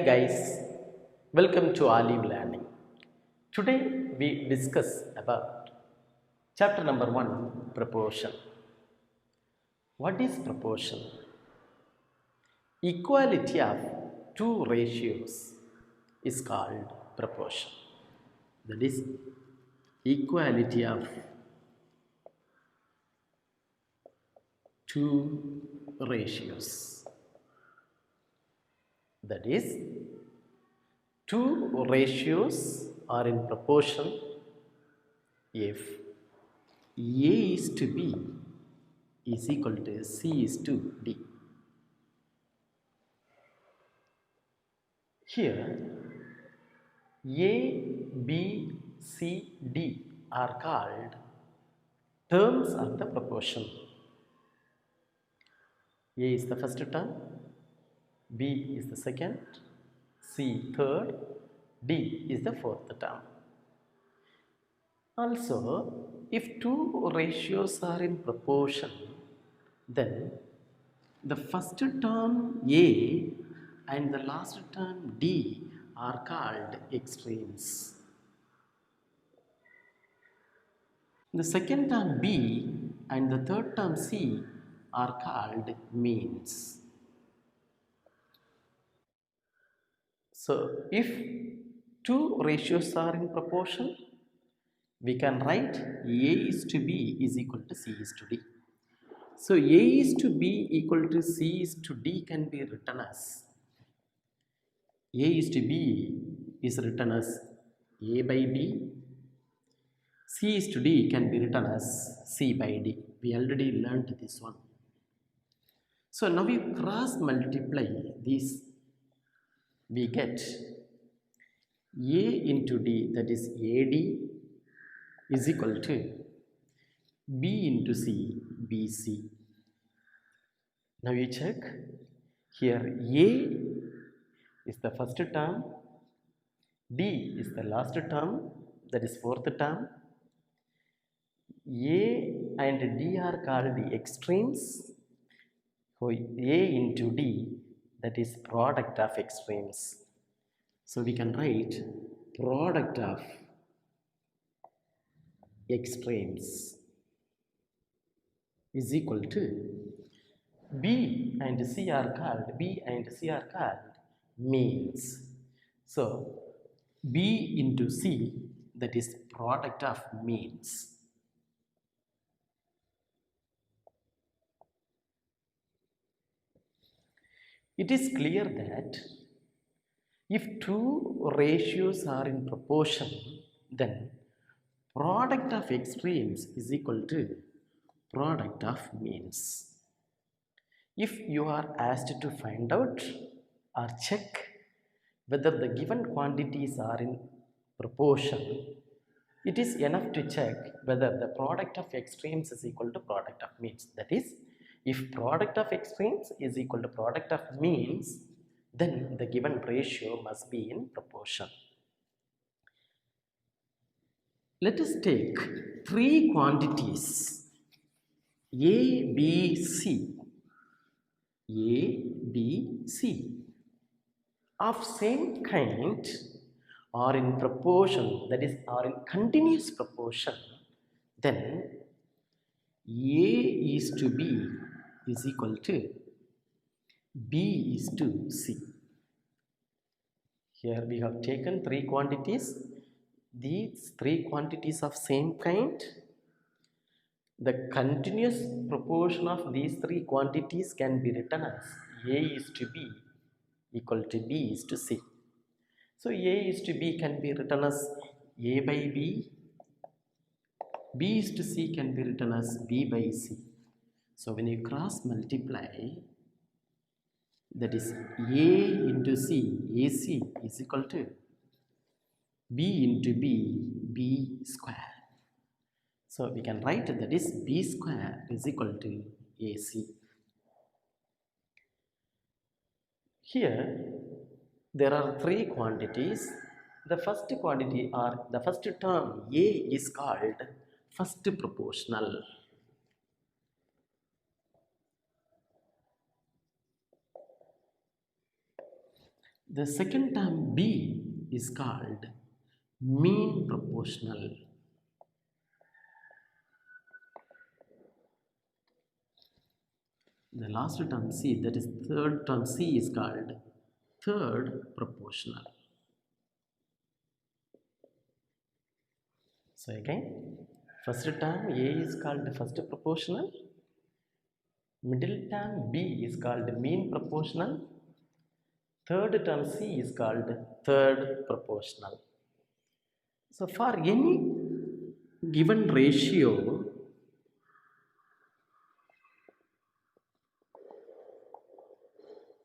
guys, welcome to Olive Learning. Today we discuss about chapter number 1, proportion. What is proportion? Equality of two ratios is called proportion. That is equality of two ratios. That is, two ratios are in proportion if A is to B is equal to C is to D. Here, A, B, C, D are called terms of the proportion. A is the first term, B is the second, C third, D is the fourth term. Also, if two ratios are in proportion, then the first term A and the last term D are called extremes. The second term B and the third term C are called means. So, if two ratios are in proportion, we can write A is to B is equal to C is to D. So, A is to B equal to C is to D can be written as A is to B is written as A by B. C is to D can be written as C by D. We already learned this one. So, now we cross multiply these. We get A into D, that is AD, is equal to B into C, BC. Now you check, here A is the first term, D is the last term, that is fourth term. A and D are called the extremes. So A into D, that is product of extremes. So we can write product of extremes is equal to B and C are called means. So B into C, that is product of means. It is clear that if two ratios are in proportion, then product of extremes is equal to product of means. If you are asked to find out or check whether the given quantities are in proportion, it is enough to check whether the product of extremes is equal to product of means. That is, if product of extremes is equal to product of means, then the given ratio must be in proportion. Let us take three quantities A, B, C. A, B, C of same kind or in proportion, that is, are in continuous proportion, then A is to B is equal to B is to C. Here we have taken three quantities. These three quantities of same kind, the continuous proportion of these three quantities can be written as A is to B equal to B is to C. So A is to B can be written as A by B, B is to C can be written as B by C. So when you cross multiply, that is A into C, AC is equal to B into B, B square. So we can write that is B square is equal to AC. Here there are three quantities. The first quantity or the first term A is called first proportional. The second term B is called mean proportional. The last term C, that is third term C, is called third proportional. So again, first term A is called first proportional, middle term B is called mean proportional, third term C is called third proportional. So for any given ratio,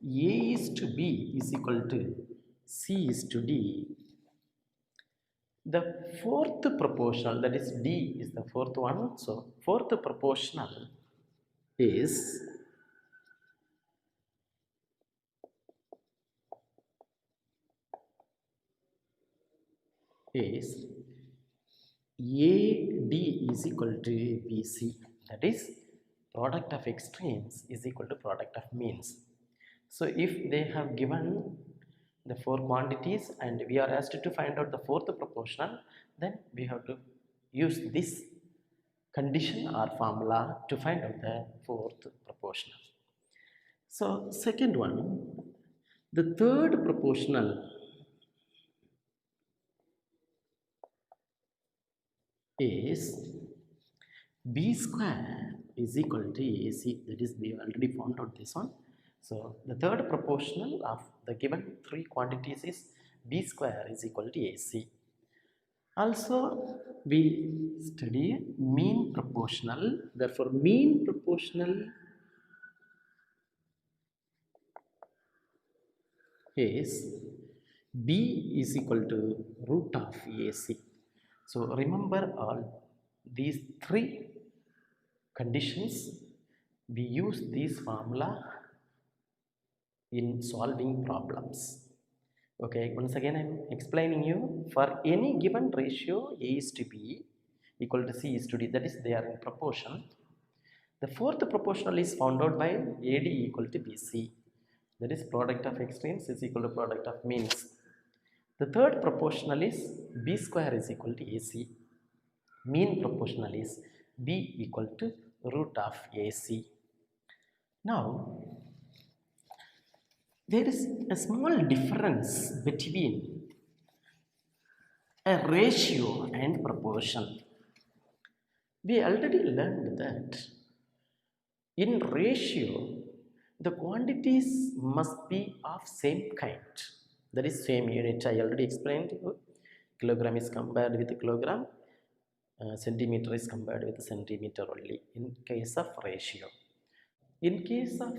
A is to B is equal to C is to D. The fourth proportional, that is D is the fourth one. So fourth proportional is AD is equal to BC. That is product of extremes is equal to product of means. So if they have given the four quantities and we are asked to find out the fourth proportional, then we have to use this condition or formula to find out the fourth proportional. So second one, the third proportional is B square is equal to AC. That is, we already found out this one. So the third proportional of the given three quantities is B square is equal to AC. Also, we study mean proportional. Therefore, mean proportional is B is equal to root of AC. So remember all these three conditions. We use this formula in solving problems. Okay, once again I am explaining you, for any given ratio A is to B equal to C is to D, that is they are in proportion. The fourth proportional is found out by AD equal to BC, that is product of extremes is equal to product of means. The third proportional is B square is equal to AC. Mean proportional is B equal to root of AC. Now, there is a small difference between a ratio and proportion. We already learned that in ratio, the quantities must be of same kind. That is same unit. I already explained to you. Kilogram is compared with kilogram. Centimeter is compared with centimeter only in case of ratio. In case of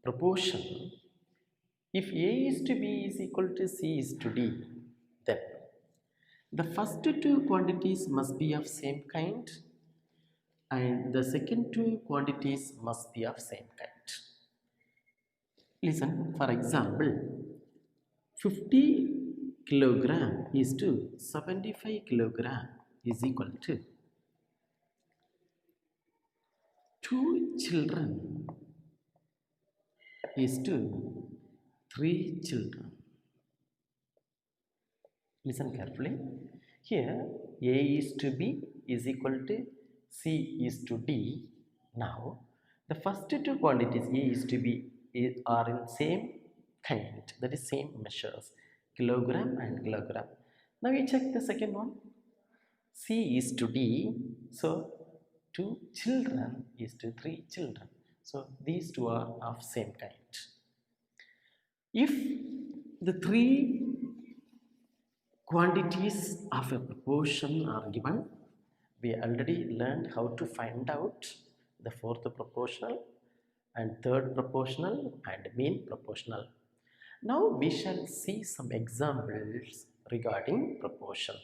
proportion, if A is to B is equal to C is to D, then the first two quantities must be of same kind and the second two quantities must be of same kind. Listen, for example, 50 kilogram is to 75 kilogram is equal to 2 children is to 3 children. Listen carefully. Here A is to B is equal to C is to D. Now the first two quantities A is to B are in same kind, that is same measures, kilogram and kilogram. Now we check the second one. C is to D, so 2 children is to 3 children. So these two are of same kind. If the three quantities of a proportion are given, we already learned how to find out the fourth proportional and third proportional and mean proportional. Now we shall see some examples regarding proportion.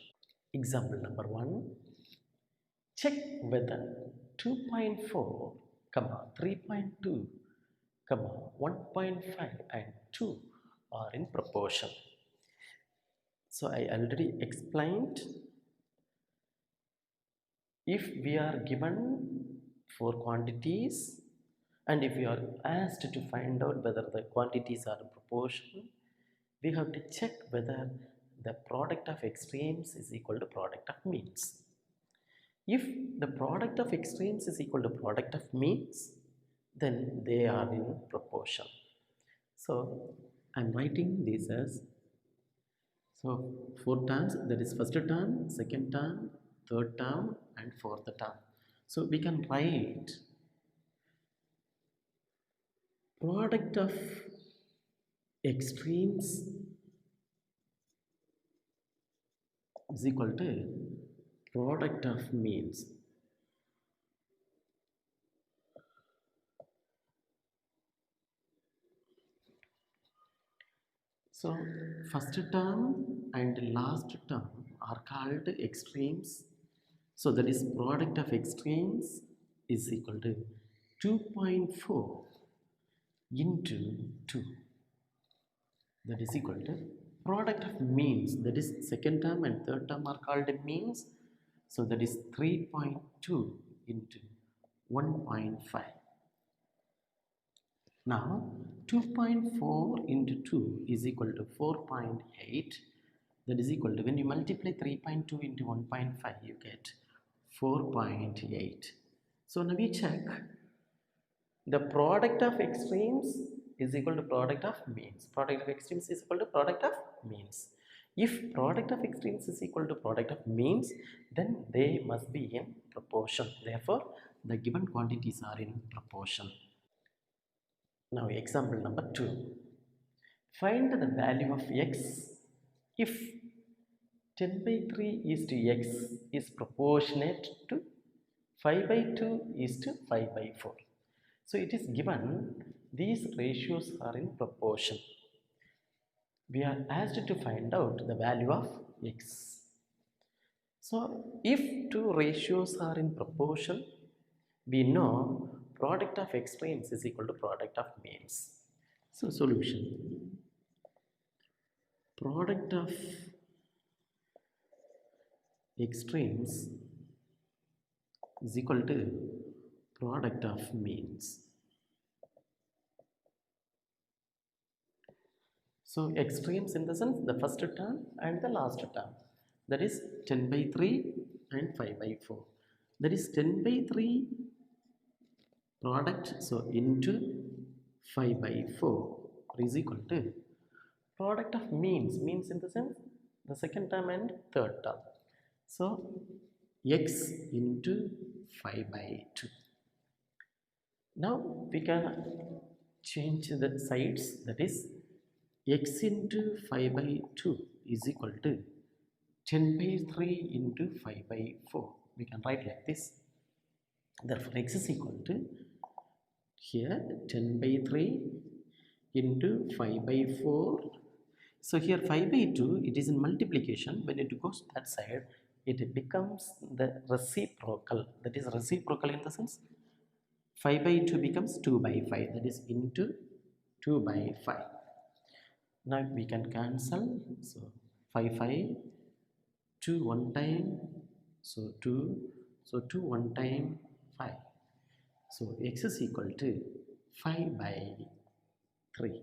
Example number 1. Check whether 2.4, 3.2, 1.5 and 2 are in proportion. So I already explained, if we are given 4 quantities and if we are asked to find out whether the quantities are in proportion, we have to check whether the product of extremes is equal to product of means. If the product of extremes is equal to product of means, then they are in proportion. So I'm writing this as, so four terms, that is first term, second term, third term and fourth term. So we can write product of extremes is equal to product of means. So first term and last term are called extremes. So that is product of extremes is equal to 2.4 into 2. That is equal to product of means, that is second term and third term are called means. So that is 3.2 into 1.5. Now 2.4 into 2 is equal to 4.8. That is equal to, when you multiply 3.2 into 1.5, you get 4.8. So now we check the product of extremes is equal to product of means. Product of extremes is equal to product of means. If product of extremes is equal to product of means, then they must be in proportion. Therefore, the given quantities are in proportion. Now example number 2. Find the value of x if 10 by 3 is to x is proportionate to 5 by 2 is to 5 by 4. So it is given these ratios are in proportion. We are asked to find out the value of x. So if two ratios are in proportion, we know product of extremes is equal to product of means. So solution, product of extremes is equal to product of means. So extremes in the sense the first term and the last term, that is 10 by 3 and 5 by 4. That is 10 by 3 product, so into 5 by 4 is equal to product of means. Means in the sense the second term and third term. So x into 5 by 2. Now we can change the sides, that is x into 5 by 2 is equal to 10 by 3 into 5 by 4. We can write like this. Therefore x is equal to, here 10 by 3 into 5 by 4. So here 5 by 2, it is in multiplication. When it goes that side, it becomes the reciprocal. That is reciprocal in the sense 5 by 2 becomes 2 by 5. That is into 2 by 5. Now we can cancel. So 5 2 one time. So 2. So 2 one time 5. So x is equal to 5 by 3.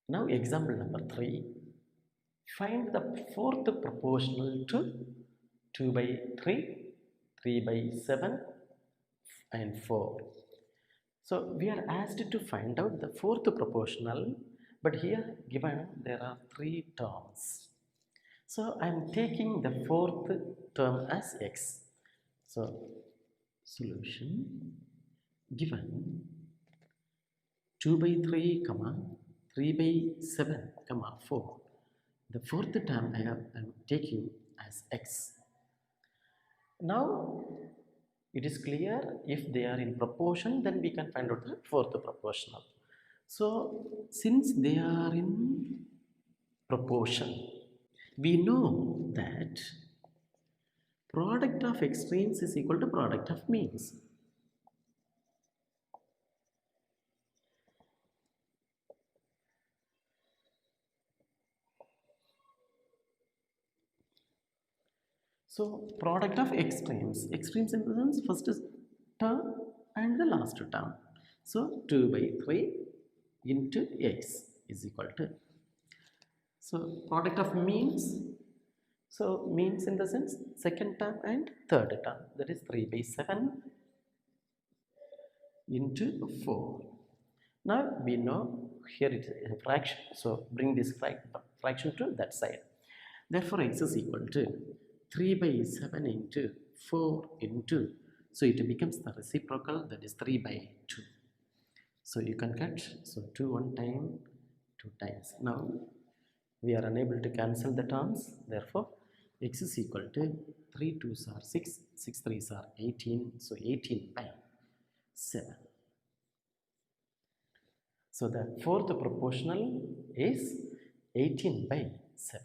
Now example number 3. Find the fourth proportional to 2 by 3, 3 by 7 and 4. So we are asked to find out the fourth proportional, but here given there are 3 terms. So I am taking the fourth term as x. So solution, given 2 by 3 comma 3 by 7 comma 4, the fourth term I am taking as x. Now it is clear, if they are in proportion, then we can find out the fourth proportional. So since they are in proportion, we know that product of extremes is equal to product of means. So product of extremes in the sense first is term and the last term. So 2 by 3 into x is equal to, so product of means, so means in the sense second term and third term, that is 3 by 7 into 4. Now we know here it is a fraction, so bring this fraction to that side. Therefore x is equal to 3 by 7 into 4 into, so it becomes the reciprocal, that is 3 by 2. So you can cut, so 2 one time, 2 times. Now we are unable to cancel the terms, therefore x is equal to 3 2s are 6, 6 3s are 18, so 18 by 7. So the fourth proportional is 18 by 7.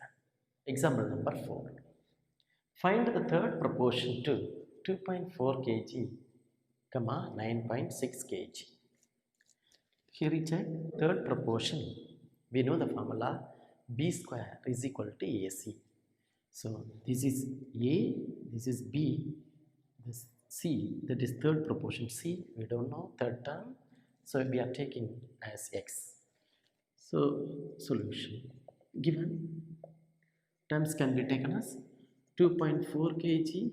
Example number 4. Find the third proportion to 2.4 kg, 9.6 kg. Here is a third proportion. We know the formula b square is equal to AC. So this is A, this is B, this C, that is third proportion. C, we don't know, third term. So we are taking as x. So solution given terms can be taken as 2.4 kg,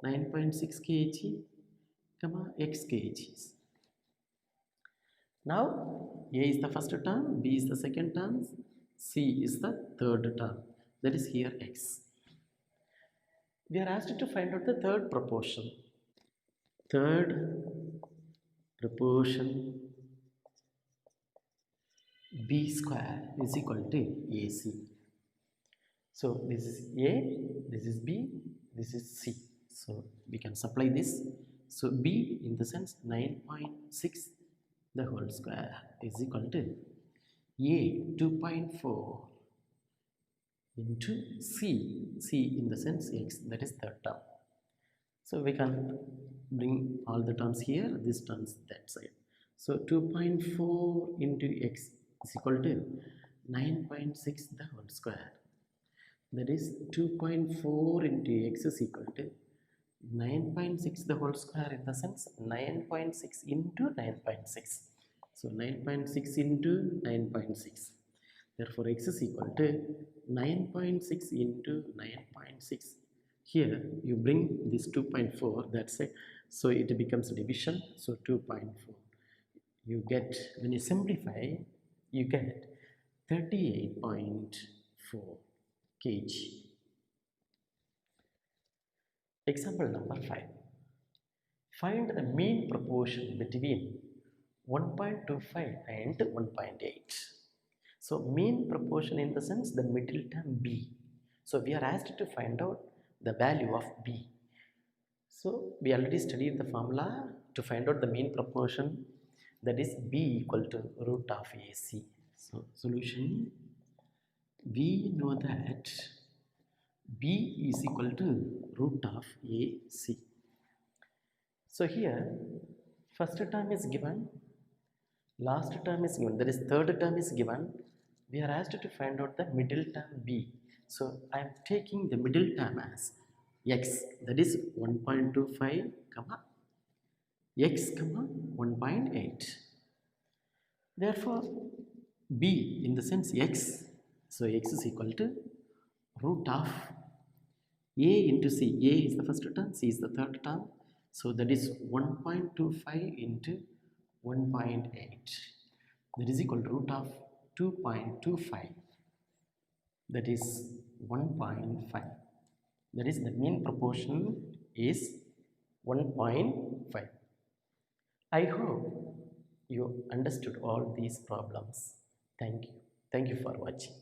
9.6 kg, x kgs. Now A is the first term, B is the second term, C is the third term, that is here x. We are asked to find out the third proportion. Third proportion b square is equal to AC. So this is A, this is B, this is C. So we can supply this. So B in the sense 9.6 the whole square is equal to A 2.4 into C in the sense x, that is third term. So we can bring all the terms here, this terms that side. So 2.4 into x is equal to 9.6 the whole square. That is 2.4 into x is equal to 9.6 the whole square, in the sense 9.6 into 9.6. So 9.6 into 9.6. Therefore x is equal to 9.6 into 9.6. Here you bring this 2.4, that's it. So it becomes division. So 2.4. You get, when you simplify, you get 38.4 kg. Example number 5. Find the mean proportion between 1.25 and 1.8. So mean proportion in the sense the middle term b. So we are asked to find out the value of b. So we already studied the formula to find out the mean proportion, that is b equal to root of AC. So solution, we know that b is equal to root of AC. So here first term is given, last term is given, that is third term is given. We are asked to find out the middle term b. So I am taking the middle term as x, that is 1.25 x 1.8. Therefore b in the sense x, so x is equal to root of a into c. A is the first term, c is the third term, so that is 1.25 into 1.8, that is equal to root of 2.25, that is 1.5. That is the mean proportion is 1.5. I hope you understood all these problems. Thank you. Thank you for watching.